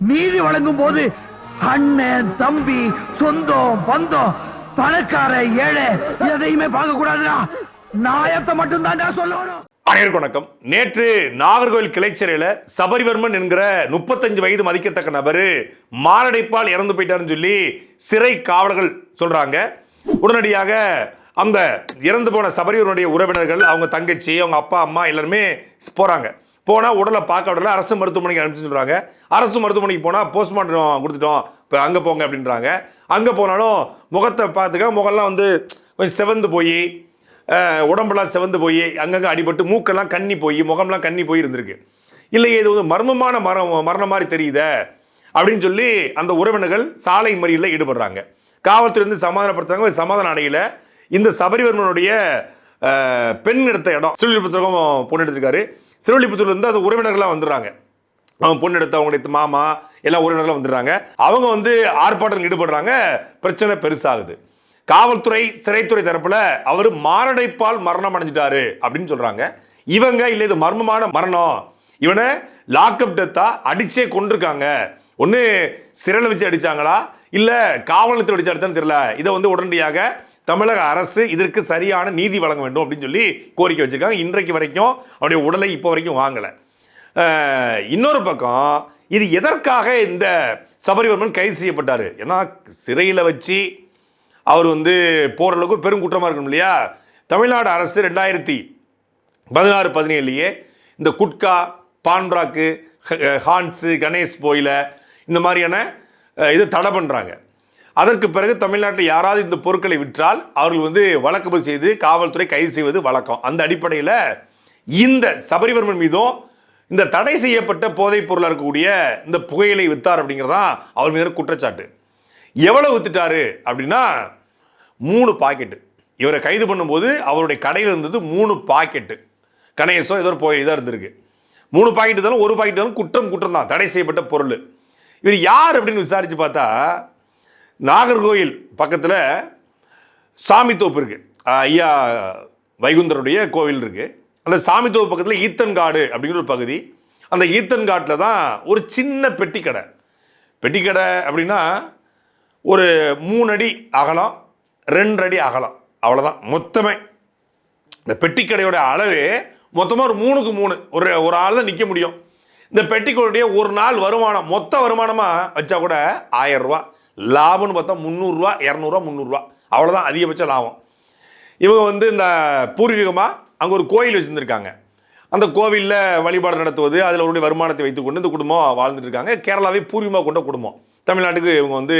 நீதி வழங்கும் போது அண்ணன் தம்பி சொந்தம் பந்தம் பணக்கார ஏழை எதையுமே பார்க்க கூடாதுடா. நாயத்தை மட்டும் தான் சொல்லணும். அனைவருக்கும் வணக்கம். நேற்று நாகர்கோவில் கிளைச்சிறையில சபரிவர்மன் என்கிற 35 வயது மதிக்கத்தக்க நபரு மாரடைப்பால் இறந்து போயிட்டாருன்னு சொல்லி சிறை காவலர்கள் சொல்றாங்க. உடனடியாக அந்த இறந்து போன சபரிவர்மனுடைய உறவினர்கள், அவங்க தங்கச்சி, அவங்க அப்பா அம்மா எல்லாருமே போறாங்க. போனால் உடலை பார்க்க விடல, அரசு மருத்துவமனைக்கு அனுப்பிச்சு சொல்கிறாங்க. அரசு மருத்துவமனைக்கு போனால் போஸ்ட்மார்ட்டம் கொடுத்துட்டோம், இப்போ அங்கே போங்க அப்படின்றாங்க. அங்கே போனாலும் முகத்தை பார்த்துக்க, முகம்லாம் வந்து கொஞ்சம் செவந்து போய், உடம்பெல்லாம் செவந்து போய், அங்கங்கே அடிபட்டு மூக்கெல்லாம் கண்ணி போய், முகம்லாம் கண்ணி போய் இருந்திருக்கு. இல்லையே இது வந்து மர்மமான மரணம் மாதிரி தெரியுதே அப்படின்னு சொல்லி அந்த உறவினர்கள் சாலை மறியலில் ஈடுபடுறாங்க. காவல்துறை வந்து சமாதானப்படுத்துறாங்க. சமாதான அடையில் இந்த சபரிவர்மனுடைய பெண் எடுத்த இடம் சிறுவில்லிபுத்தூர் பொண்ணு எடுத்திருக்காரு. சிறுவில்லிபுத்தூர்ல இருந்து அந்த உறவினர்கள்லாம் வந்துடுறாங்க. அவங்க பொண்ணு எடுத்த அவங்களுடைய மாமா எல்லா உறவினர்களும் வந்துடுறாங்க. அவங்க வந்து ஆர்ப்பாட்டத்தில் ஈடுபடுறாங்க. பிரச்சனை பெருசாகுது. காவல்துறை சிறைத்துறை தரப்புல அவர் மாரடைப்பால் மரணம் அடைஞ்சிட்டாரு அப்படின்னு சொல்றாங்க. இவங்க இல்ல இது மர்மமான மரணம், இவனை லாக்அப் டெத்தா அடிச்சே கொண்டிருக்காங்க, ஒன்னு சிறையில் வச்சு அடிச்சாங்களா இல்ல காவல் நிலையத்தில் அடிச்சு அடிச்சான்னு தெரியல. இதை வந்து உடனடியாக தமிழக அரசு இதற்கு சரியான நீதி வழங்க வேண்டும் அப்படின்னு சொல்லி கோரிக்கை வச்சிருக்காங்க. இன்றைக்கு வரைக்கும் அவருடைய உடலை இப்போ வரைக்கும் வாங்கலை. இன்னொரு பக்கம் இது எதற்காக இந்த சபரிவர்மன் கைது செய்யப்பட்டார்? ஏன்னா சிறையில் வச்சு அவர் வந்து போகிற அளவுக்கு பெரும் குற்றமாக இருக்கணும் இல்லையா? தமிழ்நாடு அரசு 2016-17 இந்த குட்கா, பான்பிராக்கு, ஹான்ஸு, கணேஷ் போயில இந்த மாதிரியான இதை தடை பண்ணுறாங்க. அதற்கு பிறகு தமிழ்நாட்டில் யாராவது இந்த பொருட்களை விற்றால் அவர்கள் வந்து வழக்கு பதிவு செய்து காவல்துறை கைது செய்வது வழக்கம். அந்த அடிப்படையில் இந்த சபரிவர்மன் மீதும் இந்த தடை செய்யப்பட்ட போதைப் பொருளாக இருக்கக்கூடிய இந்த புகையிலை வித்தார் அப்படிங்கிறதான் அவர் மீது குற்றச்சாட்டு. எவ்வளவு வித்துட்டாரு அப்படின்னா 3 பாக்கெட்டு. இவரை கைது பண்ணும்போது அவருடைய கடையில் இருந்தது 3 பாக்கெட்டு. கணேசோ ஏதோ ஒரு இதாக இருந்திருக்கு. 3 பாக்கெட்டு இருந்தாலும் 1 பாக்கெட் இருந்தாலும் குற்றம் தான், தடை செய்யப்பட்ட பொருள். இவர் யார் அப்படின்னு விசாரித்து பார்த்தா நாகர்கோவில் பக்கத்தில் சாமித்தோப்பு இருக்கு, ஐயா வைகுந்தருடைய கோவில் இருக்கு. அந்த சாமித்தோப்பு பக்கத்தில் ஈத்தன்காடு அப்படிங்கிற ஒரு பகுதி. அந்த ஈத்தன்காட்டில் தான் ஒரு சின்ன பெட்டி கடை அப்படின்னா ஒரு 3 அடி அகலம், 2 அடி அகலம், அவ்வளோதான் மொத்தமே. இந்த பெட்டிக்கடையோட அளவு மொத்தமாக ஒரு 3க்கு 3 ஒரு ஆள் தான் நிற்க முடியும். இந்த பெட்டிக்கடையுடைய ஒரு நாள் வருமானம் மொத்த வருமானமாக வச்சா கூட 1000 ரூபா, லாபம்னு பார்த்தா 300 ரூபா, 200 ரூபா, 300 ரூபா, அவ்வளோதான் அதிகபட்ச லாபம். இவங்க வந்து இந்த பூர்வீகமாக அங்கே ஒரு கோயில் வச்சுருந்துருக்காங்க. அந்த கோவிலில் வழிபாடு நடத்துவது, அதில் அவருடைய வருமானத்தை வைத்துக்கொண்டு இந்த குடும்பம் வாழ்ந்துட்டு இருக்காங்க. கேரளாவை பூர்வீகமாக கொண்ட குடும்பம். தமிழ்நாட்டுக்கு இவங்க வந்து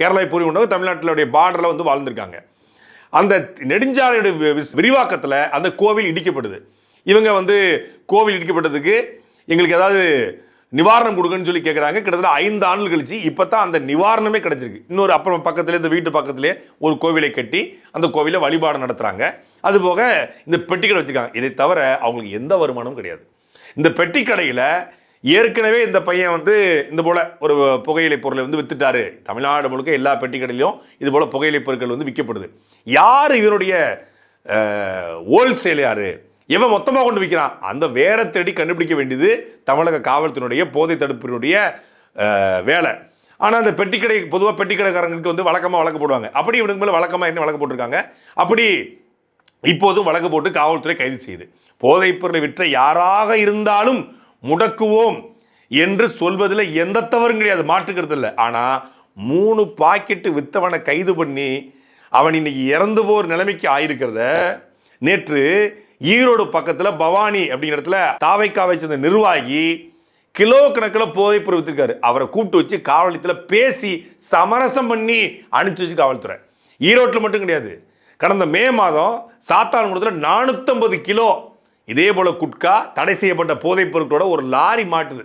கேரளாவை பூர்வீகம் கொண்ட தமிழ்நாட்டிலுடைய பார்டரில் வந்து வாழ்ந்துருக்காங்க. அந்த நெடுஞ்சாலையுடைய விரிவாக்கத்தில் அந்த கோவில் இடிக்கப்படுது. இவங்க வந்து கோவில் இடிக்கப்பட்டதுக்கு எங்களுக்கு ஏதாவது நிவாரணம் கொடுக்குன்னு சொல்லி கேட்குறாங்க. கிட்டத்தட்ட 5 ஆண்டுகள் கழிச்சு இப்போ தான் அந்த நிவாரணமே கிடைச்சிருக்கு. இன்னொரு அப்புறம் பக்கத்துலேயே இந்த வீட்டு பக்கத்துலேயே ஒரு கோவிலை கட்டி அந்த கோவிலை வழிபாடு நடத்துகிறாங்க. அதுபோக இந்த பெட்டிக்கடை வச்சுருக்காங்க. இதை தவிர அவங்களுக்கு எந்த வருமானமும் கிடையாது. இந்த பெட்டிக்கடையில் ஏற்கனவே இந்த பையன் வந்து இந்த போல் ஒரு புகையிலை பொருளை வந்து வித்துட்டாரு. தமிழ்நாடு முழுக்க எல்லா பெட்டிக்கடையிலையும் இது போல் புகையிலை பொருட்கள் வந்து விற்கப்படுது. யார் இவனுடைய ஹோல்சேல், யார் இவன் மொத்தமாக கொண்டு விற்கிறான், அந்த வேற தேடி கண்டுபிடிக்க வேண்டியது தமிழக காவல்துறையினுடைய போதை தடுப்பினுடைய வேலை. ஆனால் அந்த பெட்டிக்கடை பொதுவாக பெட்டிக்கடைக்காரங்களுக்கு வந்து வழக்கமாக வழக்கு போடுவாங்க. அப்படி இவனுக்கு மேலே வழக்கமாக என்ன வழக்கு போட்டிருக்காங்க. அப்படி இப்போதும் வழக்கு போட்டு காவல்துறை கைது செய்யுது. போதைப் பொருளை விற்ற யாராக இருந்தாலும் முடக்குவோம் என்று சொல்வதில் எந்த தவறும் கிடையாது, மாற்றுக்கிறது இல்லை. ஆனால் 3 பாக்கெட்டு வித்தவனை கைது பண்ணி அவன் இன்னைக்கு இறந்து போகிற நிலைமைக்கு ஆயிருக்கிறத நேற்று ஈரோடு பக்கத்தில் பவானி அப்படிங்கிற இடத்துல தாவைக்காவை சேர்ந்த நிர்வாகி கிலோ கணக்கில் போதைப் பொருள் வித்திருக்காரு. அவரை கூப்பிட்டு வச்சு காவல் நிலையத்தில் பேசி சமரசம் பண்ணி அனுப்பிச்சு வச்சு காவல்துறை. ஈரோட்டில் மட்டும் கிடையாது, கடந்த மே மாதம் சாத்தான்குளத்தில் 450 கிலோ இதே போல குட்கா, தடை செய்யப்பட்ட போதைப் பொருட்களோட ஒரு லாரி மாட்டுது.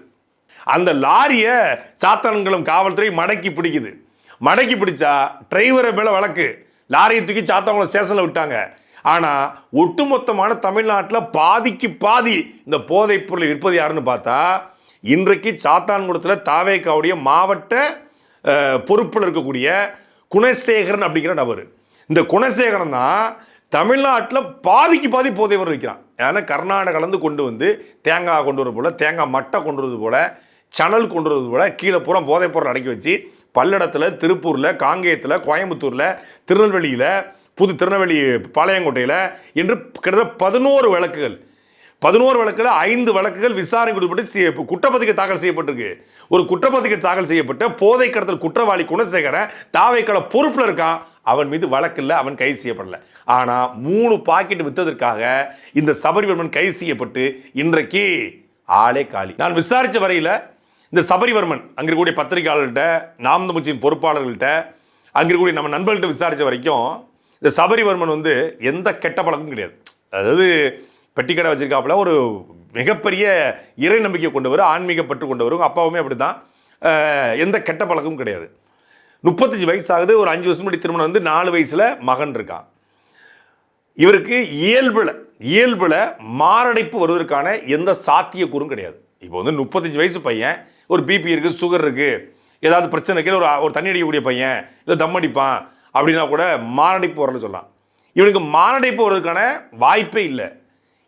அந்த லாரியை சாத்தான்குளம் காவல்துறை மடக்கி பிடிக்குது. மடக்கி பிடிச்சா டிரைவரை மேலே வழக்கு, லாரியை தூக்கி சாத்தான்குளம் ஸ்டேஷனில் விட்டாங்க. ஆனால் ஒட்டுமொத்தமான தமிழ்நாட்டில் பாதிக்கு பாதி இந்த போதைப் பொருளை விற்பது யாருன்னு பார்த்தா இன்றைக்கு சாத்தான்குளத்தில் தாவேக்காவுடைய மாவட்ட பொறுப்பில் இருக்கக்கூடிய குணசேகரன் அப்படிங்கிற நபர். இந்த குணசேகரன் தான் தமிழ்நாட்டில் பாதிக்கு பாதி போதைவர் வைக்கிறான். ஏன்னா கர்நாடகாலேருந்து கொண்டு வந்து தேங்காய் கொண்டு வர போல, தேங்காய் மட்டை கொண்டு வரது போல, சணல் கொண்டு வரது விட கீழே பூரா போதைப் பொருள் அடக்கி வச்சு பல்லடத்தில், திருப்பூரில், காங்கேயத்தில், கோயம்புத்தூரில், திருநெல்வேலியில், புது திருநெல்வேலி பாளையங்கோட்டையில் என்று கிட்டத்தட்ட 11 வழக்குகள் 5 வழக்குகள் விசாரணை கொடுக்கப்பட்டு குற்றப்பத்திரிகை தாக்கல் செய்யப்பட்டிருக்கு. ஒரு குற்றப்பத்திரிகை தாக்கல் செய்யப்பட்ட போதை கடத்தல் குற்றவாளி குணசேகரன் தாவேக்கால பொறுப்பில் இருக்கான். அவன் மீது வழக்கு இல்லை, அவன் கைது செய்யப்படல. ஆனா 3 பாக்கெட் வித்ததற்காக இந்த சபரிவர்மன் கைது செய்யப்பட்டு இன்றைக்கு ஆளே காலி. நான் விசாரிச்ச வரையில இந்த சபரிவர்மன் அங்க இருக்கக்கூடிய பத்திரிகையாளர்கள்ட்ட, நாம் தமிழ் கட்சியின் பொறுப்பாளர்கள்ட்ட, அங்க இருக்கக்கூடிய நம்ம நண்பர்கள்ட்ட விசாரிச்ச வரைக்கும் இந்த சபரிவர்மன் வந்து எந்த கெட்ட பழக்கமும் கிடையாது. அதாவது பெட்டிக்கடை வச்சிருக்காப்புல, ஒரு மிகப்பெரிய இறை நம்பிக்கை கொண்டவர், ஆன்மீக பற்று கொண்டவர். அப்பாவுமே அப்படிதான், எந்த கெட்ட பழக்கமும் கிடையாது. 35 வயசு ஆகுது. ஒரு 5 வருஷம் முன்னாடி திருமணம் வந்து 4 வயசுல மகன் இருக்கான். இவருக்கு இயல்புல மாரடைப்பு வருவதற்கான எந்த சாத்தியக்கூறும் கிடையாது. இப்போ வந்து 35 வயசு பையன், ஒரு பிபி இருக்கு, சுகர் இருக்கு, ஏதாவது பிரச்சனை இருக்கு, ஒரு தண்ணி அடிக்கக்கூடிய பையன், இல்லை தம் அடிப்பான் அப்படின்னா கூட மாரடைப்பு வரல சொல்லலாம். இவனுக்கு மாரடைப்பு வருவதற்கான வாய்ப்பே இல்லை.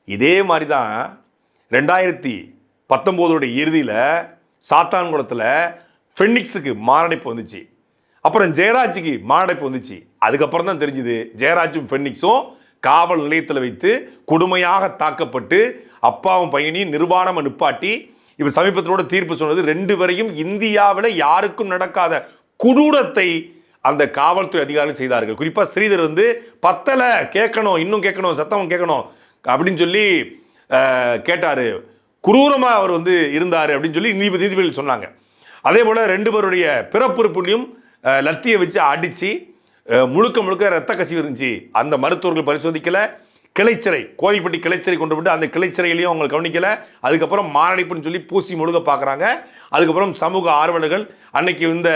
இதே மாதிரி தான் 2019 இறுதியில் சாத்தான்குளத்தில் ஃபெனிக்ஸுக்கு மாரடைப்பு வந்துச்சு. அப்புறம் ஜெயராஜுக்கு மாரடைப்பு வந்துச்சு. அதுக்கப்புறம் தான் தெரிஞ்சுது ஜெயராஜும் ஃபெனிக்ஸும் காவல் நிலையத்தில் வைத்து கொடுமையாக தாக்கப்பட்டு அப்பாவும் பையனையும் நிர்வாணமாக நிப்பாட்டி இப்போ சமீபத்திலோட தீர்ப்பு சொன்னது 2 பேரையும் இந்தியாவில் யாருக்கும் நடக்காத கொடூரத்தை அந்த காவல்துறை அதிகாரிகள் செய்தார்கள். குறிப்பாக ஸ்ரீதர் வந்து பத்தலை, கேட்கணும், இன்னும் கேட்கணும், சத்தம் கேட்கணும் அப்படின்னு சொல்லி கேட்டார். குரூரமாக அவர் வந்து இருந்தார் அப்படின்னு சொல்லி நீதிபதிகள் சொன்னாங்க. அதே போல் 2 பேருடைய பிறப்புறுப்புலையும் லத்தியை வச்சு அடித்து முழுக்க ரத்த கசிவு இருந்துச்சு. அந்த மருத்துவர்கள் பரிசோதிக்கலை. கிளைச்சிறை, கோயில்பட்டி கிளைச்சிறை கொண்டு விட்டு அந்த கிளைச்சிறையிலையும் அவங்க கவனிக்கலை. அதுக்கப்புறம் மாரடைப்புன்னு சொல்லி பூசி முழுக பார்க்குறாங்க. அதுக்கப்புறம் சமூக ஆர்வலர்கள், அன்னைக்கு இந்த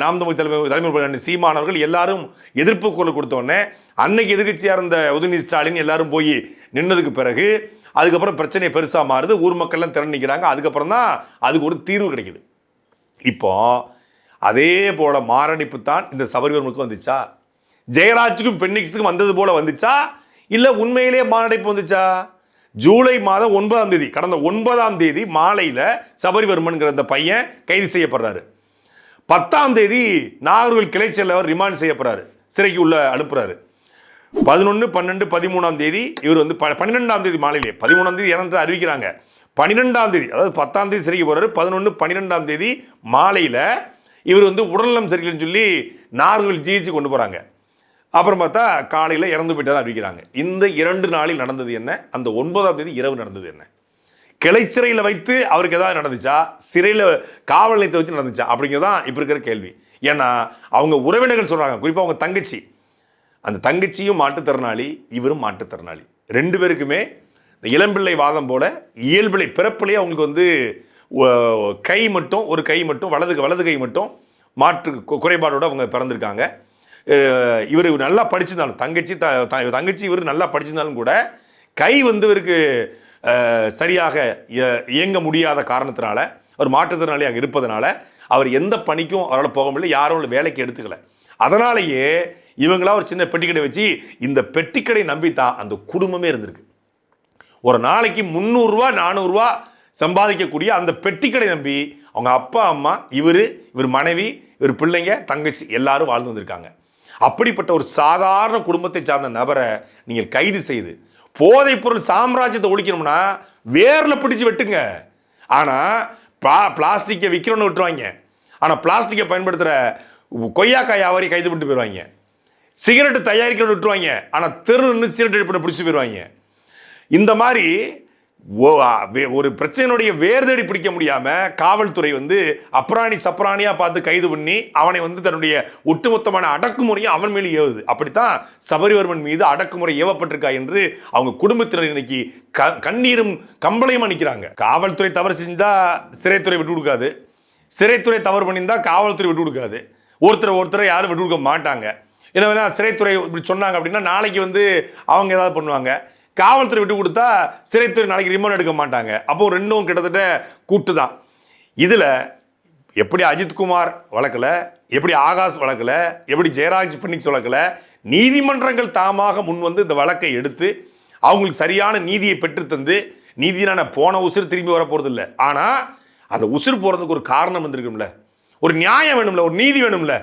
நாம் தமிழ் தலைமை சீமானவர்கள் எல்லாரும் எதிர்ப்பு குரல் கொடுத்தோடனே அன்னைக்கு எதிர்கட்சியாக இருந்த உதயநிதி ஸ்டாலின் எல்லாரும் போய் நின்னதுக்கு பிறகு அதுக்கப்புறம் பிரச்சனை பெருசாக மாறுது. ஊர் மக்கள்லாம் திறன் நிற்கிறாங்க. அதுக்கப்புறம் தான் அதுக்கு ஒரு தீர்வு கிடைக்குது. இப்போ அதே போல மாரடைப்பு தான் இந்த சபரிவர்மனுக்கு வந்துச்சா, ஜெயராஜுக்கும் பென்னிக்ஸுக்கும் வந்தது போல வந்துச்சா, இல்லை உண்மையிலேயே மாரடைப்பு வந்துச்சா? ஜூலை மாதம் 9ஆம் தேதி, கடந்த 9ஆம் தேதி மாலையில் சபரிவர்மன்கிற அந்த பையன் கைது செய்யப்படுறாரு. 10ஆம் தேதி நாகர்கோவில் கிளைச்சல் அவர் ரிமாண்ட் செய்யப்படுறாரு, சிறைக்கு உள்ள அனுப்புறாரு. 11, 12, 13ஆம் தேதி இவர் வந்து 12ஆம் தேதி மாலையிலே, 13ஆம் தேதி இறந்து அறிவிக்கிறாங்க. 12ஆம் தேதி, அதாவது 10ஆம் தேதி சிறைக்கு போறாரு. 11, 12ஆம் தேதி மாலையில் இவர் வந்து உடல்நலம் சரியில்லைன்னு சொல்லி நாகர்கோவில் ஜிஹெச் கொண்டு போறாங்க. அப்புறம் பார்த்தா காலையில் இறந்து போயிட்டார் அறிவிக்கிறாங்க. இந்த 2 நாளில் நடந்தது என்ன? அந்த 9ஆம் தேதி இரவு நடந்தது என்ன? கிளைச்சிறையில் வைத்து அவருக்கு ஏதாவது நடந்துச்சா, சிறையில் காவல் நிலையத்தை வச்சு நடந்துச்சா அப்படிங்கிறதான் இப்போ இருக்கிற கேள்வி. ஏன்னா அவங்க உறவினர்கள் சொல்றாங்க, குறிப்பாக அவங்க தங்கச்சி, அந்த தங்கச்சியும் மாற்றுத்திறனாளி, இவரும் மாற்றுத்திறனாளி. 2 பேருக்குமே இந்த இளம்பிள்ளை வாதம் போல இயல்பிலை பிறப்பிலேயே அவங்களுக்கு வந்து கை மட்டும், ஒரு கை மட்டும், வலது கை மட்டும் மாற்று குறைபாடோடு அவங்க பிறந்திருக்காங்க. இவர் நல்லா படிச்சிருந்தாலும், தங்கச்சி இவர் நல்லா படிச்சிருந்தாலும் கூட கை வந்து இவருக்கு சரியாக இயங்க முடியாத காரணத்தினால, அவர் மாற்றுத்திறனாளியாக இருப்பதனால அவர் எந்த பணிக்கும் அவரால் போக முடியல, யாரும் வேலைக்கு எடுத்துக்கல. அதனாலேயே இவங்களா ஒரு சின்ன பெட்டிக்கடை வச்சு இந்த பெட்டிக்கடை நம்பித்தான் அந்த குடும்பமே இருந்திருக்கு. ஒரு நாளைக்கு 300 ரூபா 400 ரூபா சம்பாதிக்கக்கூடிய அந்த பெட்டிக்கடை நம்பி அவங்க அப்பா, அம்மா, இவர் மனைவி, இவர் பிள்ளைங்க, தங்கச்சி எல்லாரும் வாழ்ந்து வந்திருக்காங்க. அப்படிப்பட்ட ஒரு சாதாரண குடும்பத்தை சார்ந்த நபரை நீங்கள் கைது செய்து போதைப் பொருள் சாம்ராஜ்யத்தை ஒழிக்கணும்னா வேர்ல பிடிச்சு வெட்டுங்க. ஆனா பிளாஸ்டிக்கை விற்கிறோன்னு விட்டுருவாங்க. ஆனா பிளாஸ்டிக்கை பயன்படுத்துற கொய்யாக்காய் வியாபாரி கைது பண்ணிட்டு போயிடுவாங்க. சிகரெட்டு தயாரிக்கணும்னு விட்டுருவாங்க. ஆனா தெரு நின்று சிகரெட் பண்ண பிடிச்சிட்டு போயிடுவாங்க. இந்த மாதிரி ஒரு பிரச்சனையுடைய வேர் தேடி பிடிக்க முடியாம காவல்துறை வந்து அப்ராணி சப்ராணியா பார்த்து கைது பண்ணி அவனை வந்து தன்னுடைய ஒட்டுமொத்தமான அடக்குமுறையை அவன் மேலே ஏவுது. அப்படித்தான் சபரிவர்மன் மீது அடக்குமுறை ஏவப்பட்டிருக்கா என்று அவங்க குடும்பத்தினர் இன்னைக்கு கண்ணீரும் கம்பளையும் நிற்கிறாங்க. காவல்துறை தவறு செஞ்சா சிறைத்துறை விட்டு கொடுக்காது, சிறைத்துறை தவறு பண்ணியிருந்தா காவல்துறை விட்டு கொடுக்காது. ஒருத்தரை யாரும் விட்டு கொடுக்க மாட்டாங்க. என்ன சிறைத்துறை இப்படி சொன்னாங்க அப்படின்னா நாளைக்கு வந்து அவங்க ஏதாவது பண்ணுவாங்க. காவல்துறை விட்டு கொடுத்தா சிறைத்துறை நாளைக்கு ரிமாண்ட் எடுக்க மாட்டாங்க. அப்போ ரெண்டும் கிட்டத்தட்ட கூட்டு தான். இதில் எப்படி அஜித்குமார் வழக்கில், எப்படி ஆகாஷ் வழக்கில், எப்படி ஜெயராஜ் பென்னிக்ஸ் வழக்கில் நீதிமன்றங்கள் தாமாக முன் வந்து இந்த வழக்கை எடுத்து அவங்களுக்கு சரியான நீதியை பெற்றுத்தந்து, நீதியான போன உசுறு திரும்பி வர போகிறது இல்லை. ஆனால் அந்த உசுர் போறதுக்கு ஒரு காரணம் வந்திருக்கும்ல, ஒரு நியாயம் வேணும்ல, ஒரு நீதி வேணும்ல.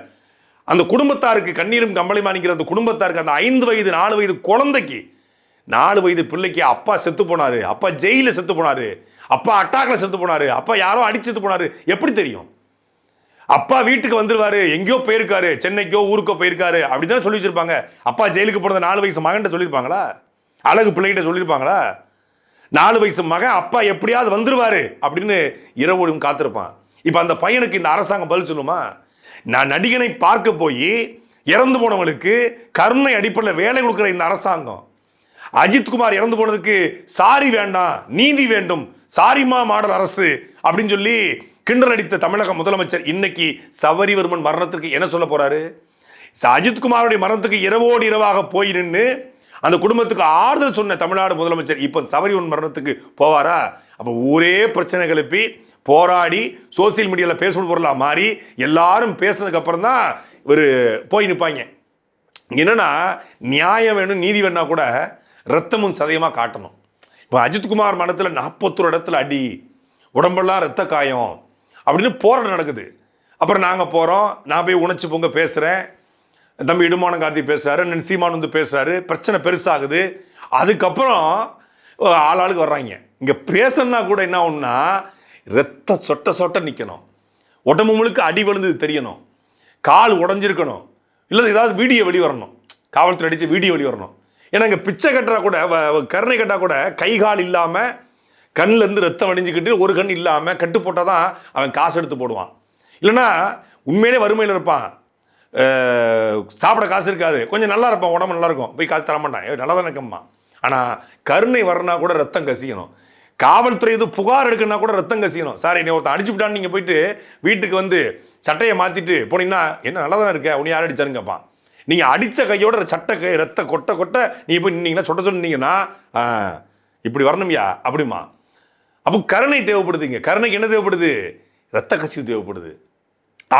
அந்த குடும்பத்தாருக்கு கண்ணீரும் கம்பளையுமா நிற்கிற அந்த குடும்பத்தாருக்கு, அந்த 5 வயது 4 வயது குழந்தைக்கு, 4 வயது பிள்ளைக்கு அப்பா செத்து போனாரு, அப்பா ஜெயில செத்து போனாரு, அப்பா அட்டாக்ல செத்து போனாரு, அப்பா யாரோ அடிச்சு செத்து போனாரு, எப்படி தெரியும்? அப்பா வீட்டுக்கு வந்துருவாரு, எங்கேயோ போயிருக்காரு, சென்னைக்கோ ஊருக்கோ போயிருக்காரு அப்படிதான் சொல்லி வச்சிருப்பாங்க. அப்பா ஜெயிலுக்கு போனது 4 வயசு மகன் சொல்லியிருப்பாங்களா? அழகு பிள்ளைகிட்ட சொல்லியிருப்பாங்களா? 4 வயசு மகன் அப்பா எப்படியாவது வந்துருவாரு அப்படின்னு இரவோடும் காத்திருப்பான். இப்ப அந்த பையனுக்கு இந்த அரசாங்கம் பதில் சொல்லுமா? நான் நடிகனை பார்க்க போய் இறந்து போனவங்களுக்கு கருணை அடிப்படையில் வேலை கொடுக்கிற இந்த அரசாங்கம், அஜித்குமார் இறந்து போனதுக்கு சாரி வேண்டாம், நீதி வேண்டும், சாரிமா மாடல் அரசு அப்படின்னு சொல்லி கிண்டல் அடித்த தமிழக முதலமைச்சர் இன்னைக்கு சபரிவர்மன் மரணத்திற்கு என்ன சொல்ல போறாரு? அஜித்குமாருடைய மரணத்துக்கு இரவோடு இரவாக போய் நின்று அந்த குடும்பத்துக்கு ஆறுதல் சொன்ன தமிழ்நாடு முதலமைச்சர் இப்ப சபரிவர்மன் மரணத்துக்கு போவாரா? அப்ப ஒரே பிரச்சனை கிளப்பி போராடி சோசியல் மீடியால பேசும் பொருளா மாறி எல்லாரும் பேசினதுக்கு அப்புறம் தான் ஒரு போய் நிற்பாங்க. என்னன்னா நியாயம் வேணும், நீதி வேணா கூட ரத்தமும் சதயமா காட்டணும். இப்போ அஜித்குமார் மரணத்தில் 41 இடத்துல அடி, உடம்பெல்லாம் ரத்த காயம் அப்படின்னு போராட்டம் நடக்குது. அப்புறம் நாங்கள் போகிறோம், நான் போய் உணர்ச்சி பொங்க பேசுகிறேன், தம்பி இடுமானம் கார்த்தி பேசுறாரு, அண்ணன் சீமான் வந்து பேசுறாரு, பிரச்சனை பெருசாகுது. அதுக்கப்புறம் ஆளாளுக்கு வர்றாங்க. இங்கே பேசணும்னா கூட என்ன ஒன்றா ரத்த சொட்ட சொட்ட நிற்கணும், உடம்பு முழுக்க அடி விழுந்தது தெரியணும், கால் உடஞ்சிருக்கணும், இல்லை ஏதாவது வீடியோ வெளி வரணும், காவல்துறை அடித்து வீடியோ வெளி வரணும். ஏன்னா இங்கே பிச்சை கட்டுறா கூட, கருணை கட்டா கூட கை கால் இல்லாமல் கண்ணில் இருந்து ரத்தம் வடிஞ்சிக்கிட்டு ஒரு கண் இல்லாமல் கட்டு போட்டால் தான் அவன் காசு எடுத்து போடுவான். இல்லைன்னா உண்மையிலே வறுமையில் இருப்பான், சாப்பிட காசு இருக்காது, கொஞ்சம் நல்லா இருப்பான், உடம்பு நல்லா இருக்கும், போய் காசு தரமாட்டான், நல்லா தான் இருக்கம்மா. ஆனால் கருணை வரனா கூட ரத்தம் கசியணும், காவல்துறை எது புகார் எடுக்கணும்னா கூட ரத்தம் கசியணும். சார் என்னை ஒருத்தன் அடிச்சு விட்டான்னு நீங்கள் போயிட்டு வீட்டுக்கு வந்து சட்டையை மாற்றிட்டு போனீங்கன்னா என்ன நல்லா தானே இருக்க, உன்னை யார் அடிச்சாருன்னு கேட்பான். நீங்கள் அடித்த கையோட சட்டை கை ரத்த கொட்ட கொட்ட நீங்கள் போய் நின்னீங்கன்னா சொட்ட சொன்னீங்கன்னா இப்படி வரணும்யா அப்படிமா. அப்போ கருணை தேவைப்படுதுங்க. கருணைக்கு என்ன தேவைப்படுது? ரத்த கசிவு தேவைப்படுது,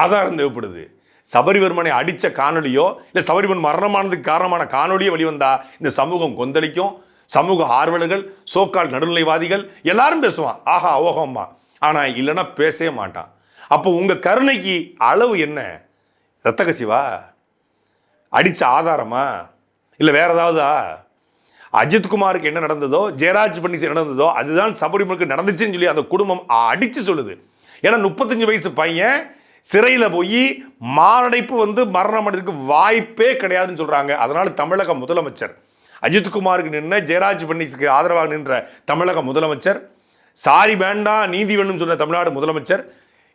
ஆதாரம் தேவைப்படுது. சபரிவர்மனை அடித்த காணொலியோ இல்லை சபரிவர்மன் மரணமானதுக்கு காரணமான காணொலியோ வெளிவந்தா இந்த சமூகம் கொந்தளிக்கும். சமூக ஆர்வலர்கள், சோக்கால் நடுநிலைவாதிகள் எல்லாரும் பேசுவான், ஆஹா ஓஹம்மா. ஆனால் இல்லைன்னா பேசவே மாட்டான். அப்போ உங்கள் கருணைக்கு அளவு என்ன? ரத்த கசிவா? அடித்த ஆதாரமா? இல்லை வேற ஏதாவதா? அஜித்குமாருக்கு என்ன நடந்ததோ, ஜெயராஜ் பண்ணி நடந்ததோ அதுதான் சபரிமலைக்கு நடந்துச்சுன்னு சொல்லி அந்த குடும்பம் அடித்து சொல்லுது. ஏன்னா 35 வயசு பையன் சிறையில் போய் மாரடைப்பு வந்து மரணம் அடைறதுக்கு வாய்ப்பே கிடையாதுன்னு சொல்கிறாங்க. அதனால் தமிழக முதலமைச்சர் அஜித்குமாருக்கு நின்ற, ஜெயராஜ் பன்னீஸுக்கு ஆதரவாக நின்ற தமிழக முதலமைச்சர், சாரி வேண்டாம் நீதி வேணும் சொன்ன தமிழ்நாடு முதலமைச்சர்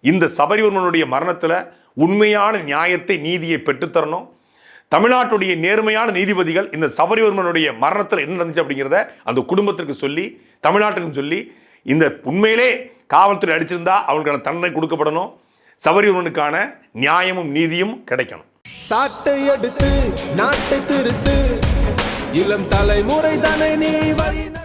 இந்த சபரிவர்மனுடைய மரணத்தில் உண்மையான நியாயத்தை, நீதியை பெற்றுத்தரணும். தமிழ்நாட்டுடைய நேர்மையான நீதிபதிகள் இந்த சபரிவர்மனுடைய மரணத்தில் என்ன நடந்துச்சு அப்படிங்கிறத அந்த குடும்பத்திற்கு சொல்லி, தமிழ்நாட்டுக்கும் சொல்லி, இந்த உண்மையிலே காவல்துறை அடிச்சிருந்தா அவங்களுக்கான தண்டனை கொடுக்கப்படணும், சபரிவர்மனுக்கான நியாயமும் நீதியும் கிடைக்கணும். சாட்டை எடுத்து நாட்டை திருத்து, இளம் தலைமுறை தானே நீ வழி